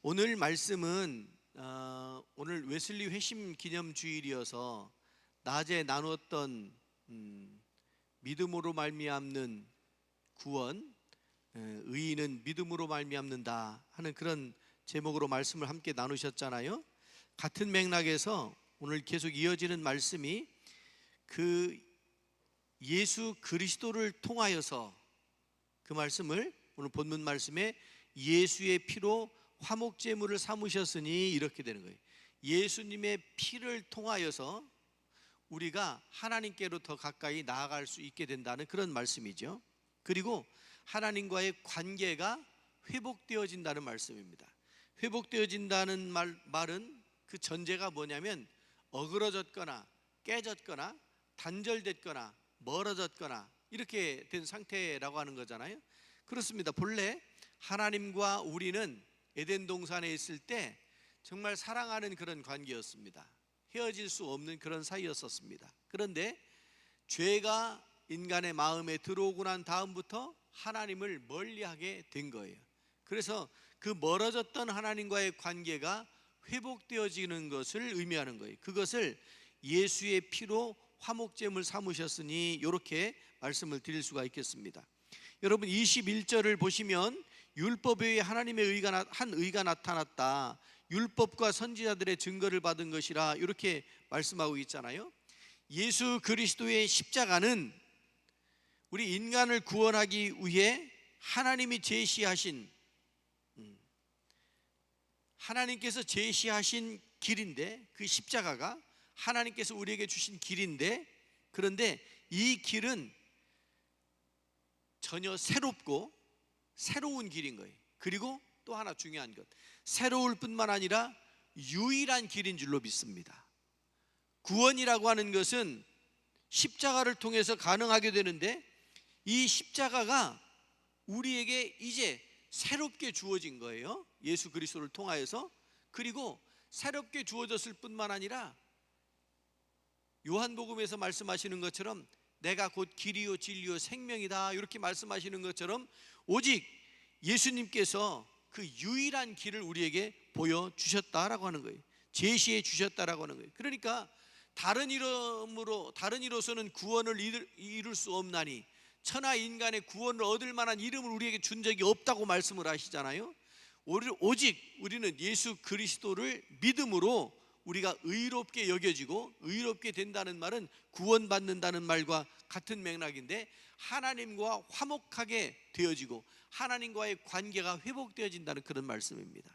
오늘 말씀은 오늘 웨슬리 회심 기념 주일이어서 낮에 나누었던 믿음으로 말미암는 구원, 의인은 믿음으로 말미암는다 하는 그런 제목으로 말씀을 함께 나누셨잖아요. 같은 맥락에서 오늘 계속 이어지는 말씀이 그 예수 그리스도를 통하여서, 그 말씀을 오늘 본문 말씀에 예수의 피로 화목제물을 삼으셨으니 이렇게 되는 거예요. 예수님의 피를 통하여서 우리가 하나님께로 더 가까이 나아갈 수 있게 된다는 그런 말씀이죠. 그리고 하나님과의 관계가 회복되어진다는 말씀입니다. 회복되어진다는 말은 그 전제가 뭐냐면 어그러졌거나 깨졌거나 단절됐거나 멀어졌거나 이렇게 된 상태라고 하는 거잖아요. 그렇습니다. 본래 하나님과 우리는 에덴 동산에 있을 때 정말 사랑하는 그런 관계였습니다. 헤어질 수 없는 그런 사이였었습니다. 그런데 죄가 인간의 마음에 들어오고 난 다음부터 하나님을 멀리하게 된 거예요. 그래서 그 멀어졌던 하나님과의 관계가 회복되어지는 것을 의미하는 거예요. 그것을 예수의 피로 화목제물 삼으셨으니 이렇게 말씀을 드릴 수가 있겠습니다. 여러분 21절을 보시면 율법에 하나님의 의가 나타났다, 율법과 선지자들의 증거를 받은 것이라 이렇게 말씀하고 있잖아요. 예수 그리스도의 십자가는 우리 인간을 구원하기 위해 하나님이 제시하신, 하나님께서 제시하신 길인데, 그 십자가가 하나님께서 우리에게 주신 길인데, 그런데 이 길은 전혀 새로운 길인 거예요. 그리고 또 하나 중요한 것, 새로울 뿐만 아니라 유일한 길인 줄로 믿습니다. 구원이라고 하는 것은 십자가를 통해서 가능하게 되는데, 이 십자가가 우리에게 이제 새롭게 주어진 거예요. 예수 그리스도를 통하여서. 그리고 새롭게 주어졌을 뿐만 아니라 요한복음에서 말씀하시는 것처럼 내가 곧 길이요 진리요 생명이다 이렇게 말씀하시는 것처럼 오직 예수님께서 그 유일한 길을 우리에게 보여주셨다라고 하는 거예요. 제시해 주셨다라고 하는 거예요. 그러니까 다른 이로서는 구원을 이룰 수 없나니 천하 인간의 구원을 얻을 만한 이름을 우리에게 준 적이 없다고 말씀을 하시잖아요. 오직 우리는 예수 그리스도를 믿음으로 우리가 의롭게 여겨지고, 의롭게 된다는 말은 구원받는다는 말과 같은 맥락인데, 하나님과 화목하게 되어지고 하나님과의 관계가 회복되어진다는 그런 말씀입니다.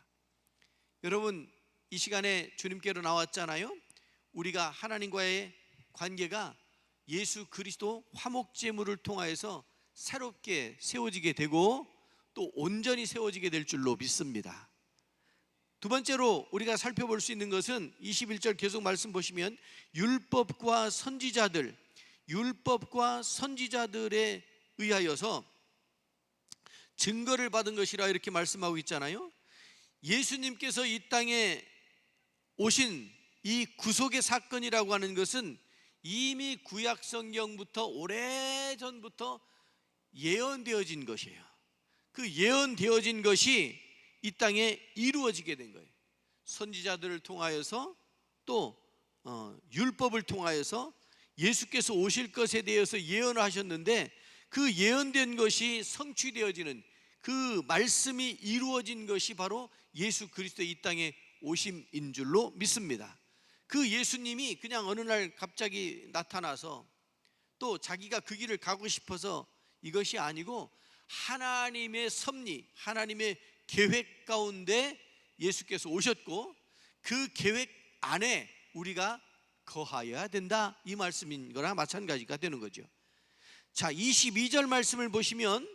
여러분 이 시간에 주님께로 나왔잖아요. 우리가 하나님과의 관계가 예수 그리스도 화목제물을 통하여서 새롭게 세워지게 되고 또 온전히 세워지게 될 줄로 믿습니다. 두 번째로 우리가 살펴볼 수 있는 것은 21절 계속 말씀 보시면 율법과 선지자들에 의하여서 증거를 받은 것이라 이렇게 말씀하고 있잖아요. 예수님께서 이 땅에 오신 이 구속의 사건이라고 하는 것은 이미 구약 성경부터 오래전부터 예언되어진 것이에요. 그 예언되어진 것이 이 땅에 이루어지게 된 거예요. 선지자들을 통하여서 또 율법을 통하여서 예수께서 오실 것에 대해서 예언을 하셨는데, 그 예언된 것이 성취되어지는, 그 말씀이 이루어진 것이 바로 예수 그리스도의 이 땅에 오심인 줄로 믿습니다. 그 예수님이 그냥 어느 날 갑자기 나타나서 또 자기가 그 길을 가고 싶어서 이것이 아니고 하나님의 섭리, 하나님의 계획 가운데 예수께서 오셨고 그 계획 안에 우리가 거하여야 된다, 이 말씀인 거나 마찬가지가 되는 거죠. 자, 22절 말씀을 보시면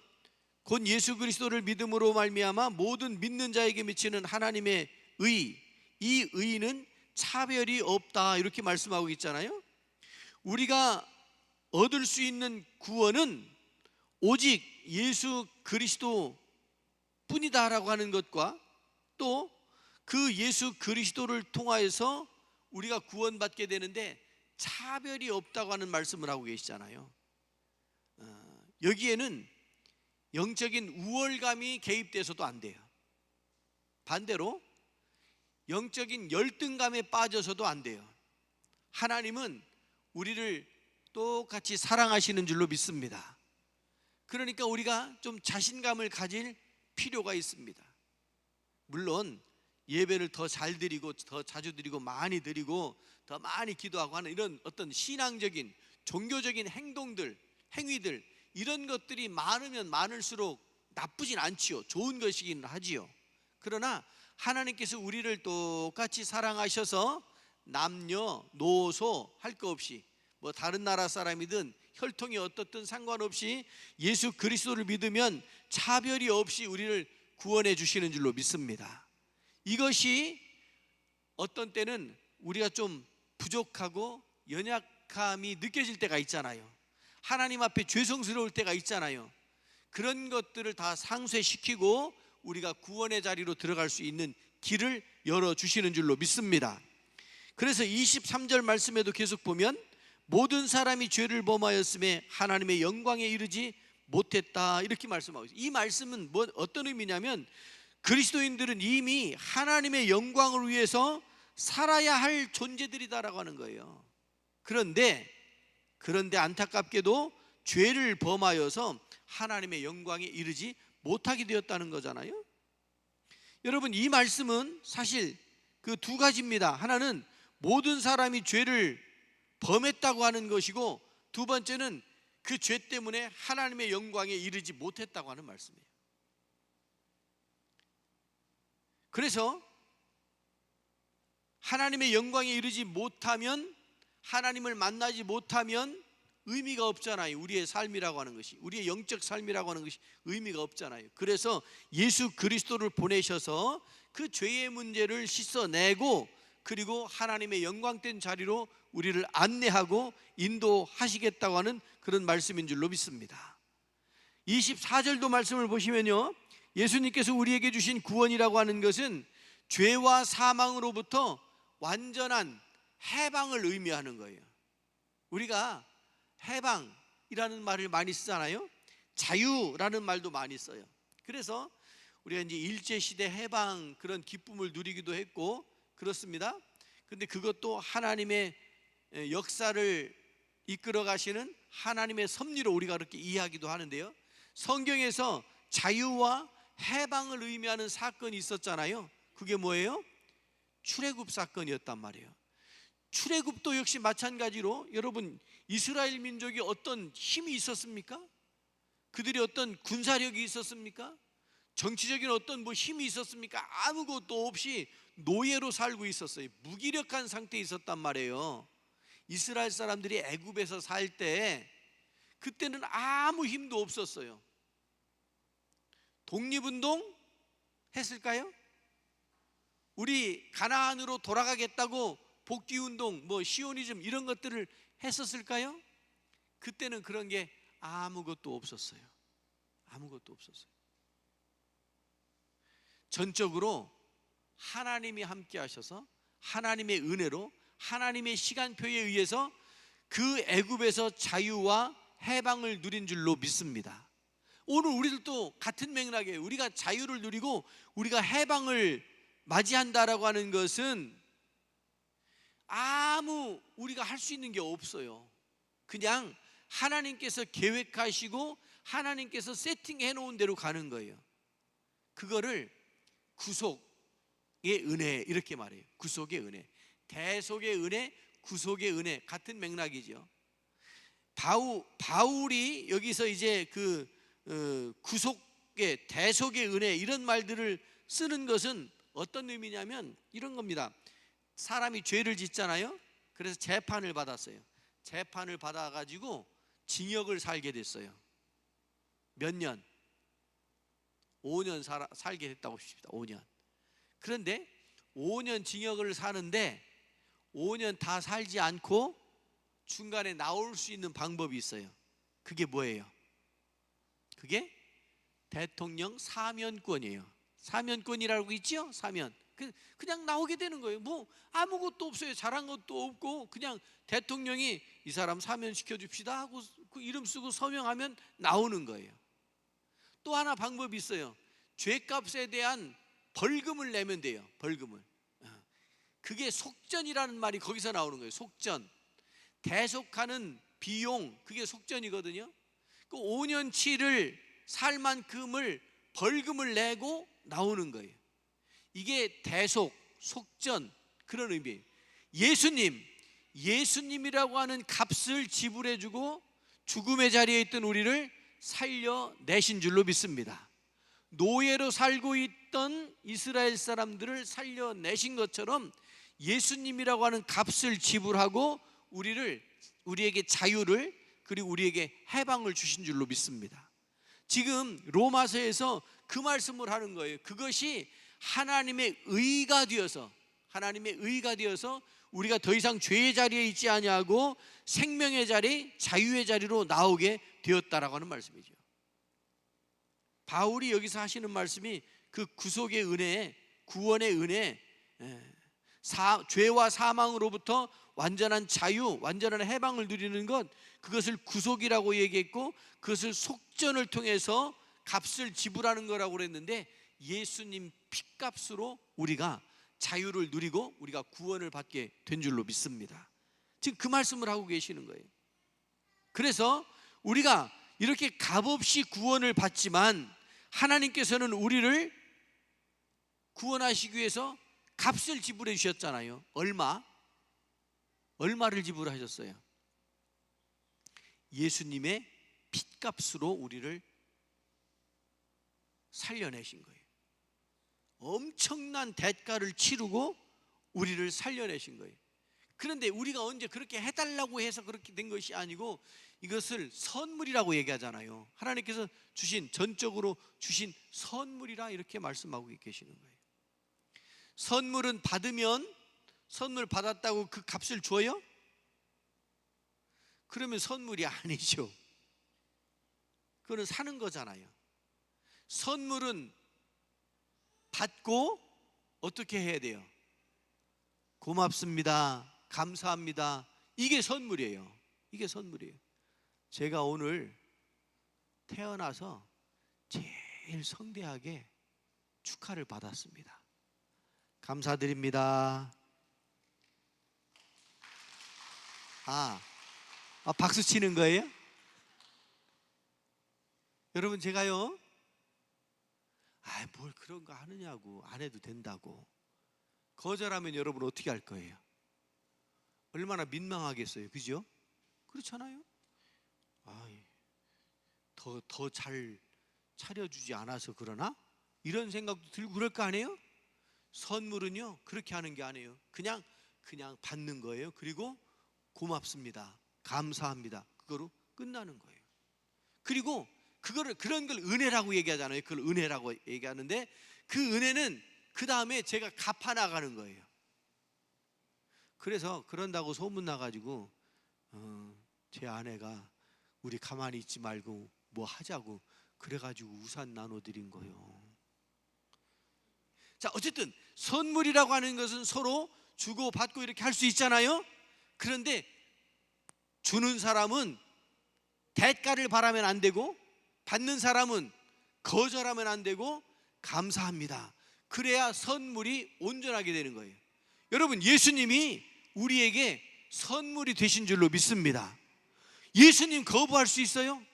곧 예수 그리스도를 믿음으로 말미암아 모든 믿는 자에게 미치는 하나님의 의, 이 의는 차별이 없다 이렇게 말씀하고 있잖아요. 우리가 얻을 수 있는 구원은 오직 예수 그리스도 뿐이다라고 하는 것과 또 그 예수 그리스도를 통하여서 우리가 구원받게 되는데 차별이 없다고 하는 말씀을 하고 계시잖아요. 여기에는 영적인 우월감이 개입돼서도 안 돼요. 반대로 영적인 열등감에 빠져서도 안 돼요. 하나님은 우리를 똑같이 사랑하시는 줄로 믿습니다. 그러니까 우리가 좀 자신감을 가질 필요가 있습니다. 물론 예배를 더 잘 드리고 더 자주 드리고 많이 드리고 더 많이 기도하고 하는 이런 어떤 신앙적인 종교적인 행동들, 행위들, 이런 것들이 많으면 많을수록 나쁘진 않지요. 좋은 것이긴 하지요. 그러나 하나님께서 우리를 똑같이 사랑하셔서 남녀, 노소 할 거 없이 뭐 다른 나라 사람이든 혈통이 어떻든 상관없이 예수 그리스도를 믿으면 차별이 없이 우리를 구원해 주시는 줄로 믿습니다. 이것이 어떤 때는 우리가 좀 부족하고 연약함이 느껴질 때가 있잖아요. 하나님 앞에 죄송스러울 때가 있잖아요. 그런 것들을 다 상쇄시키고 우리가 구원의 자리로 들어갈 수 있는 길을 열어주시는 줄로 믿습니다. 그래서 23절 말씀에도 계속 보면 모든 사람이 죄를 범하였음에 하나님의 영광에 이르지 못했다, 이렇게 말씀하고 있어요. 이 말씀은 어떤 의미냐면 그리스도인들은 이미 하나님의 영광을 위해서 살아야 할 존재들이다라고 하는 거예요. 그런데 안타깝게도 죄를 범하여서 하나님의 영광에 이르지 못하게 되었다는 거잖아요. 여러분, 이 말씀은 사실 그 두 가지입니다. 하나는 모든 사람이 죄를 범했다고 하는 것이고, 두 번째는 그 죄 때문에 하나님의 영광에 이르지 못했다고 하는 말씀이에요. 그래서 하나님의 영광에 이르지 못하면, 하나님을 만나지 못하면 의미가 없잖아요. 우리의 삶이라고 하는 것이, 우리의 영적 삶이라고 하는 것이 의미가 없잖아요. 그래서 예수 그리스도를 보내셔서 그 죄의 문제를 씻어내고, 그리고 하나님의 영광된 자리로 우리를 안내하고 인도하시겠다고 하는 그런 말씀인 줄로 믿습니다. 24절도 말씀을 보시면요, 예수님께서 우리에게 주신 구원이라고 하는 것은 죄와 사망으로부터 완전한 해방을 의미하는 거예요. 우리가 해방이라는 말을 많이 쓰잖아요. 자유라는 말도 많이 써요. 그래서 우리가 이제 일제시대 해방 그런 기쁨을 누리기도 했고 그렇습니다. 근데 그것도 하나님의 역사를 이끌어 가시는 하나님의 섭리로 우리가 그렇게 이해하기도 하는데요, 성경에서 자유와 해방을 의미하는 사건이 있었잖아요. 그게 뭐예요? 출애굽 사건이었단 말이에요. 출애굽도 역시 마찬가지로, 여러분, 이스라엘 민족이 어떤 힘이 있었습니까? 그들이 어떤 군사력이 있었습니까? 정치적인 어떤 힘이 있었습니까? 아무것도 없이 노예로 살고 있었어요. 무기력한 상태에 있었단 말이에요. 이스라엘 사람들이 애굽에서 살 때 그때는 아무 힘도 없었어요. 독립운동 했을까요? 우리 가나안으로 돌아가겠다고 복귀운동, 시오니즘 이런 것들을 했었을까요? 그때는 그런 게 아무것도 없었어요. 아무것도 없었어요. 전적으로 하나님이 함께 하셔서 하나님의 은혜로 하나님의 시간표에 의해서 그 애굽에서 자유와 해방을 누린 줄로 믿습니다. 오늘 우리들도 같은 맥락이에요. 우리가 자유를 누리고 우리가 해방을 맞이한다라고 하는 것은 아무 우리가 할 수 있는 게 없어요. 그냥 하나님께서 계획하시고 하나님께서 세팅해 놓은 대로 가는 거예요. 그거를 구속의 은혜, 이렇게 말해요. 구속의 은혜, 대속의 은혜, 구속의 은혜, 같은 맥락이죠. 바울이 여기서 이제 구속의, 대속의 은혜, 이런 말들을 쓰는 것은 어떤 의미냐면 이런 겁니다. 사람이 죄를 짓잖아요. 그래서 재판을 받았어요. 재판을 받아가지고 징역을 살게 됐어요. 몇 년? 5년 살게 됐다고 합시다. 5년. 그런데 5년 징역을 사는데 5년 다 살지 않고 중간에 나올 수 있는 방법이 있어요. 그게 뭐예요? 그게 대통령 사면권이에요. 사면권이라고 있죠? 사면. 그냥 나오게 되는 거예요. 아무것도 없어요. 잘한 것도 없고 그냥 대통령이 이 사람 사면시켜 줍시다 하고 그 이름 쓰고 서명하면 나오는 거예요. 또 하나 방법이 있어요. 죄값에 대한 벌금을 내면 돼요. 벌금을. 그게 속전이라는 말이 거기서 나오는 거예요. 속전. 대속하는 비용, 그게 속전이거든요. 그 5년치를 살 만큼을 벌금을 내고 나오는 거예요. 이게 대속, 속전, 그런 의미예요. 예수님이라고 하는 값을 지불해주고 죽음의 자리에 있던 우리를 살려내신 줄로 믿습니다. 노예로 살고 있던 이스라엘 사람들을 살려내신 것처럼 예수님이라고 하는 값을 지불하고 우리에게 자유를, 그리고 우리에게 해방을 주신 줄로 믿습니다. 지금 로마서에서 그 말씀을 하는 거예요. 그것이 하나님의 의가 되어서 우리가 더 이상 죄의 자리에 있지 아니하고 생명의 자리, 자유의 자리로 나오게 되었다라고 하는 말씀이죠. 바울이 여기서 하시는 말씀이 그 구속의 은혜, 구원의 은혜, 죄와 사망으로부터 완전한 자유, 완전한 해방을 누리는 것, 그것을 구속이라고 얘기했고, 그것을 속전을 통해서 값을 지불하는 거라고 그랬는데, 예수님 피값으로 우리가 자유를 누리고 우리가 구원을 받게 된 줄로 믿습니다. 지금 그 말씀을 하고 계시는 거예요. 그래서 우리가 이렇게 값없이 구원을 받지만 하나님께서는 우리를 구원하시기 위해서 값을 지불해 주셨잖아요. 얼마를 지불하셨어요? 예수님의 핏값으로 우리를 살려내신 거예요. 엄청난 대가를 치르고 우리를 살려내신 거예요. 그런데 우리가 언제 그렇게 해달라고 해서 그렇게 된 것이 아니고, 이것을 선물이라고 얘기하잖아요. 하나님께서 전적으로 주신 선물이라 이렇게 말씀하고 계시는 거예요. 선물은 받으면, 선물 받았다고 그 값을 줘요? 그러면 선물이 아니죠. 그거는 사는 거잖아요. 선물은 받고 어떻게 해야 돼요? 고맙습니다, 감사합니다, 이게 선물이에요. 이게 선물이에요. 제가 오늘 태어나서 제일 성대하게 축하를 받았습니다. 감사드립니다. 박수 치는 거예요? 여러분, 제가요, 뭘 그런 거 하느냐고, 안 해도 된다고 거절하면 여러분 어떻게 할 거예요? 얼마나 민망하겠어요, 그죠? 그렇잖아요? 더 잘 차려주지 않아서 그러나? 이런 생각도 들고 그럴 거 아니에요? 선물은요, 그렇게 하는 게 아니에요. 그냥 받는 거예요. 그리고 고맙습니다, 감사합니다, 그거로 끝나는 거예요. 그리고 그런 걸 은혜라고 얘기하잖아요. 그걸 은혜라고 얘기하는데, 그 은혜는 그 다음에 제가 갚아 나가는 거예요. 그래서 그런다고 소문 나가지고 제 아내가 우리 가만히 있지 말고 뭐 하자고 그래가지고 우산 나눠드린 거예요. 자, 어쨌든 선물이라고 하는 것은 서로 주고 받고 이렇게 할 수 있잖아요. 그런데 주는 사람은 대가를 바라면 안 되고, 받는 사람은 거절하면 안 되고, 감사합니다, 그래야 선물이 온전하게 되는 거예요. 여러분, 예수님이 우리에게 선물이 되신 줄로 믿습니다. 예수님 거부할 수 있어요?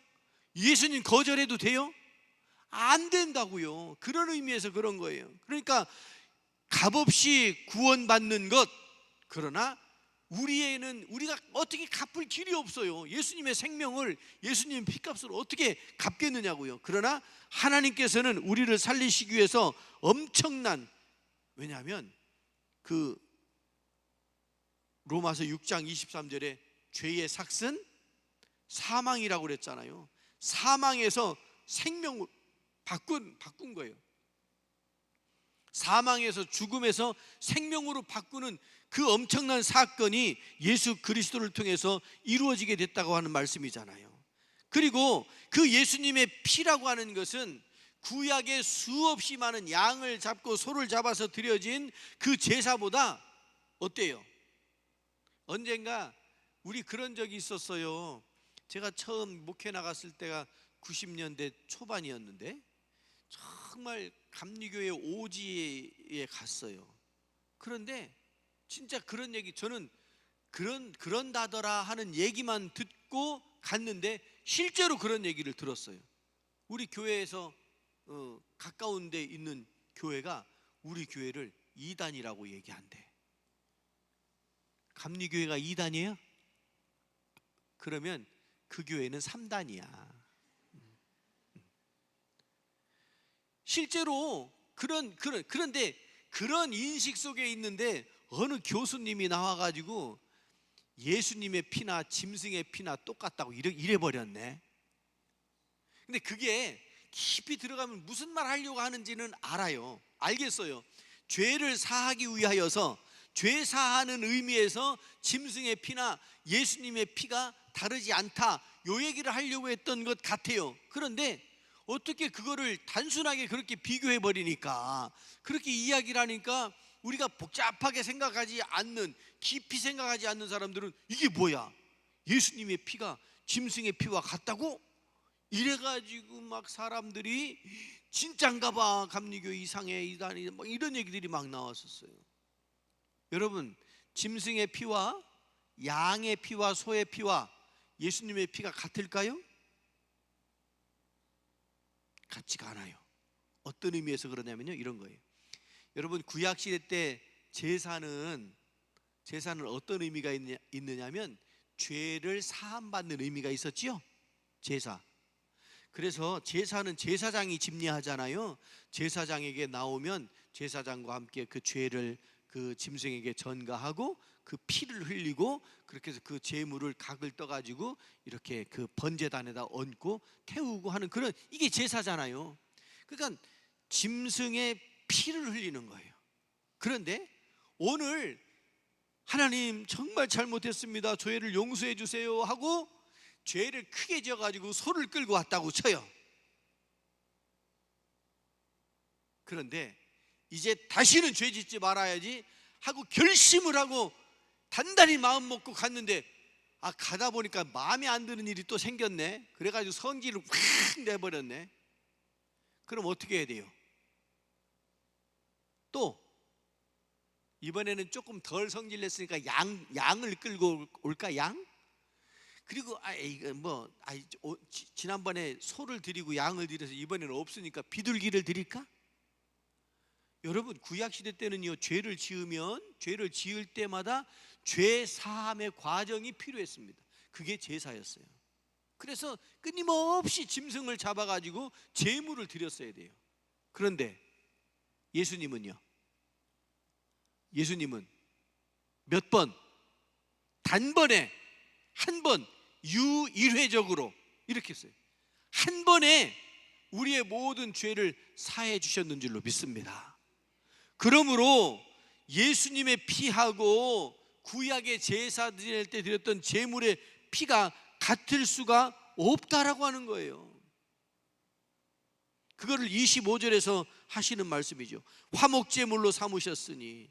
예수님 거절해도 돼요? 안 된다고요. 그런 의미에서 그런 거예요. 그러니까 값없이 구원받는 것, 그러나 우리에는 우리가 어떻게 갚을 길이 없어요. 예수님의 생명을 예수님의 피값으로 어떻게 갚겠느냐고요. 그러나 하나님께서는 우리를 살리시기 위해서 엄청난, 왜냐하면 그 로마서 6장 23절에 죄의 삭은 사망이라고 그랬잖아요. 사망에서 생명을 바꾼 거예요. 사망에서, 죽음에서 생명으로 바꾸는 그 엄청난 사건이 예수 그리스도를 통해서 이루어지게 됐다고 하는 말씀이잖아요. 그리고 그 예수님의 피라고 하는 것은 구약의 수없이 많은 양을 잡고 소를 잡아서 드려진 그 제사보다 어때요? 언젠가 우리 그런 적이 있었어요. 제가 처음 목회 나갔을 때가 90년대 초반이었는데, 정말 감리교회 오지에 갔어요. 그런데 진짜 그런 얘기, 저는 그런다더라 하는 얘기만 듣고 갔는데 실제로 그런 얘기를 들었어요. 우리 교회에서 가까운 데 있는 교회가 우리 교회를 이단이라고 얘기한대. 감리교회가 이단이에요? 그러면 그 교회는 3단이야. 실제로 그런데 그런 인식 속에 있는데 어느 교수님이 나와가지고 예수님의 피나 짐승의 피나 똑같다고 이래버렸네. 근데 그게 깊이 들어가면 무슨 말 하려고 하는지는 알겠어요. 죄를 사하기 위하여서, 죄 사하는 의미에서 짐승의 피나 예수님의 피가 다르지 않다, 요 얘기를 하려고 했던 것 같아요. 그런데 어떻게 그거를 단순하게 그렇게 비교해 버리니까, 그렇게 이야기를 하니까 우리가 복잡하게 생각하지 않는, 깊이 생각하지 않는 사람들은 이게 뭐야, 예수님의 피가 짐승의 피와 같다고? 이래가지고 막 사람들이 진짠가 봐, 감리교 이상해, 이단이, 막 이런 얘기들이 막 나왔었어요. 여러분, 짐승의 피와 양의 피와 소의 피와 예수님의 피가 같을까요? 같지가 않아요. 어떤 의미에서 그러냐면요, 이런 거예요. 여러분, 구약시대 때 제사는 어떤 의미가 있느냐면 죄를 사함받는 의미가 있었지요. 제사. 그래서 제사는 제사장이 집례하잖아요. 제사장에게 나오면 제사장과 함께 그 죄를 그 짐승에게 전가하고 그 피를 흘리고, 그렇게 해서 그 제물을 각을 떠가지고 이렇게 그 번제단에다 얹고 태우고 하는, 그런, 이게 제사잖아요. 그러니까 짐승의 피를 흘리는 거예요. 그런데 오늘 하나님 정말 잘못했습니다, 죄를 용서해 주세요 하고 죄를 크게 지어가지고 소를 끌고 왔다고 쳐요. 그런데 이제 다시는 죄 짓지 말아야지 하고 결심을 하고 단단히 마음 먹고 갔는데, 가다 보니까 마음에 안 드는 일이 또 생겼네. 그래가지고 성질을 확 내버렸네. 그럼 어떻게 해야 돼요? 또 이번에는 조금 덜 성질 냈으니까 양을 끌고 올까? 양? 그리고 지난번에 소를 드리고 양을 드려서 이번에는 없으니까 비둘기를 드릴까? 여러분, 구약시대 때는요, 죄를 지을 때마다 죄 사함의 과정이 필요했습니다. 그게 제사였어요. 그래서 끊임없이 짐승을 잡아가지고 제물을 드렸어야 돼요. 그런데 예수님은 몇 번, 단번에 한 번, 유일회적으로 이렇게 했어요. 한 번에 우리의 모든 죄를 사해 주셨는 줄로 믿습니다. 그러므로 예수님의 피하고 구약의 제사 드릴 때 드렸던 제물의 피가 같을 수가 없다라고 하는 거예요. 그거를 25절에서 하시는 말씀이죠. 화목제물로 삼으셨으니,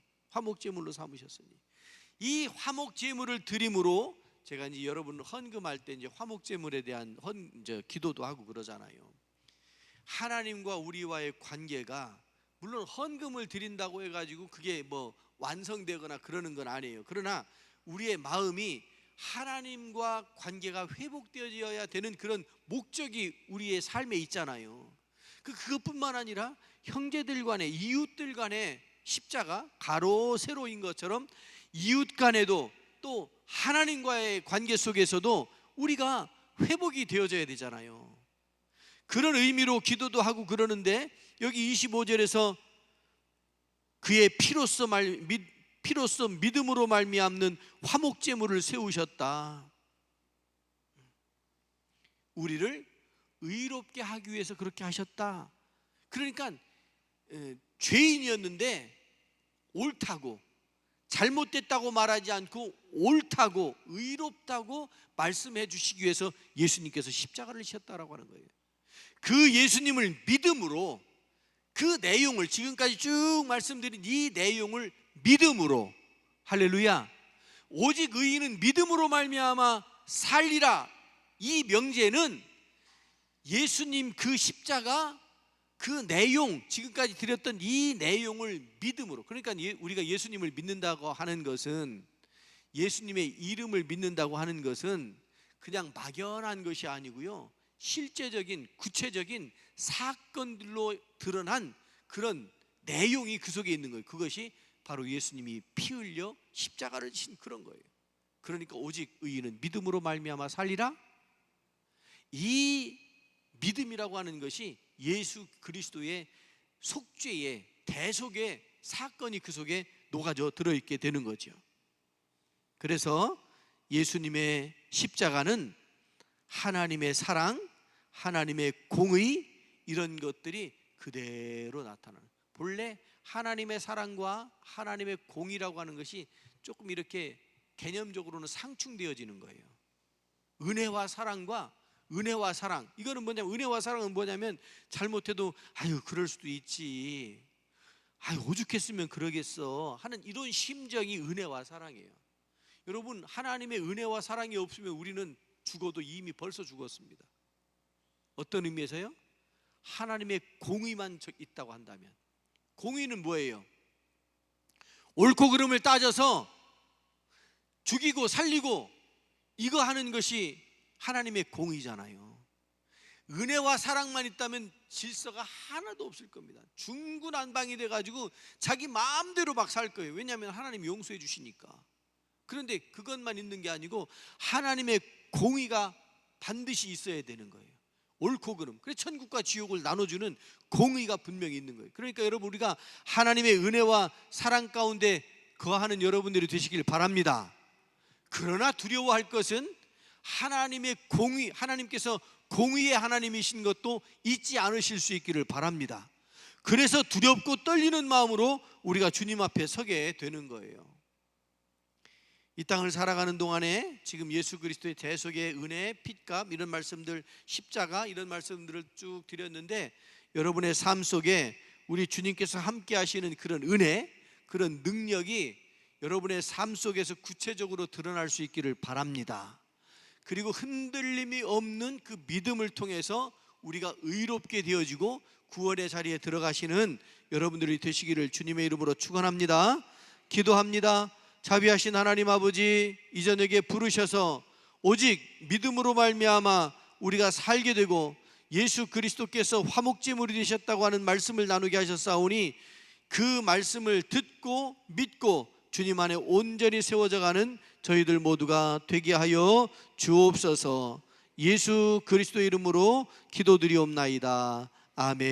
이 화목제물을 드림으로, 제가 이제 여러분 헌금할 때 이제 화목제물에 대한 기도도 하고 그러잖아요. 하나님과 우리와의 관계가, 물론 헌금을 드린다고 해가지고 그게 뭐 완성되거나 그러는 건 아니에요. 그러나 우리의 마음이 하나님과 관계가 회복되어야 되는 그런 목적이 우리의 삶에 있잖아요. 그것뿐만 아니라 형제들 간에, 이웃들 간에 십자가, 가로 세로인 것처럼 이웃 간에도 또 하나님과의 관계 속에서도 우리가 회복이 되어져야 되잖아요. 그런 의미로 기도도 하고 그러는데, 여기 25절에서 그의 피로써 믿음으로 말미암는 화목제물을 세우셨다. 우리를 의롭게 하기 위해서 그렇게 하셨다. 그러니까 죄인이었는데 옳다고, 잘못됐다고 말하지 않고 옳다고, 의롭다고 말씀해 주시기 위해서 예수님께서 십자가를 지셨다라고 하는 거예요. 그 예수님을 믿음으로, 그 내용을, 지금까지 쭉 말씀드린 이 내용을 믿음으로, 할렐루야, 오직 의인은 믿음으로 말미암아 살리라, 이 명제는 예수님 그 십자가, 그 내용, 지금까지 드렸던 이 내용을 믿음으로, 그러니까 우리가 예수님을 믿는다고 하는 것은, 예수님의 이름을 믿는다고 하는 것은 그냥 막연한 것이 아니고요, 실제적인 구체적인 사건들로 드러난 그런 내용이 그 속에 있는 거예요. 그것이 바로 예수님이 피 흘려 십자가를 지신 그런 거예요. 그러니까 오직 의인은 믿음으로 말미암아 살리라. 이 믿음이라고 하는 것이 예수 그리스도의 속죄의 대속의 사건이 그 속에 녹아져 들어있게 되는 거죠. 그래서 예수님의 십자가는 하나님의 사랑, 하나님의 공의, 이런 것들이 그대로 나타나는, 본래 하나님의 사랑과 하나님의 공의라고 하는 것이 조금 이렇게 개념적으로는 상충되어지는 거예요. 은혜와 사랑과 은혜와 사랑, 이거는 뭐냐면, 은혜와 사랑은 뭐냐면, 잘못해도 아유 그럴 수도 있지, 아유 오죽했으면 그러겠어 하는 이런 심정이 은혜와 사랑이에요. 여러분, 하나님의 은혜와 사랑이 없으면 우리는 죽어도 이미 벌써 죽었습니다. 어떤 의미에서요? 하나님의 공의만 있다고 한다면, 공의는 뭐예요? 옳고 그름을 따져서 죽이고 살리고 이거 하는 것이 하나님의 공의잖아요. 은혜와 사랑만 있다면 질서가 하나도 없을 겁니다. 중구난방이 돼가지고 자기 마음대로 막 살 거예요. 왜냐하면 하나님이 용서해 주시니까. 그런데 그것만 있는 게 아니고 하나님의 공의가 반드시 있어야 되는 거예요. 옳고 그름, 그래서 천국과 지옥을 나눠주는 공의가 분명히 있는 거예요. 그러니까 여러분, 우리가 하나님의 은혜와 사랑 가운데 거하는 여러분들이 되시길 바랍니다. 그러나 두려워할 것은 하나님의 공의, 하나님께서 공의의 하나님이신 것도 잊지 않으실 수 있기를 바랍니다. 그래서 두렵고 떨리는 마음으로 우리가 주님 앞에 서게 되는 거예요. 이 땅을 살아가는 동안에 지금 예수 그리스도의 대속의 은혜, 핏값, 이런 말씀들, 십자가, 이런 말씀들을 쭉 드렸는데, 여러분의 삶 속에 우리 주님께서 함께 하시는 그런 은혜, 그런 능력이 여러분의 삶 속에서 구체적으로 드러날 수 있기를 바랍니다. 그리고 흔들림이 없는 그 믿음을 통해서 우리가 의롭게 되어지고 구원의 자리에 들어가시는 여러분들이 되시기를 주님의 이름으로 축원합니다. 기도합니다. 자비하신 하나님 아버지, 이 저녁에 부르셔서 오직 믿음으로 말미암아 우리가 살게 되고 예수 그리스도께서 화목제물이 되셨다고 하는 말씀을 나누게 하셨사오니, 그 말씀을 듣고 믿고 주님 안에 온전히 세워져 가는 저희들 모두가 되게 하여 주옵소서. 예수 그리스도 이름으로 기도드리옵나이다. 아멘.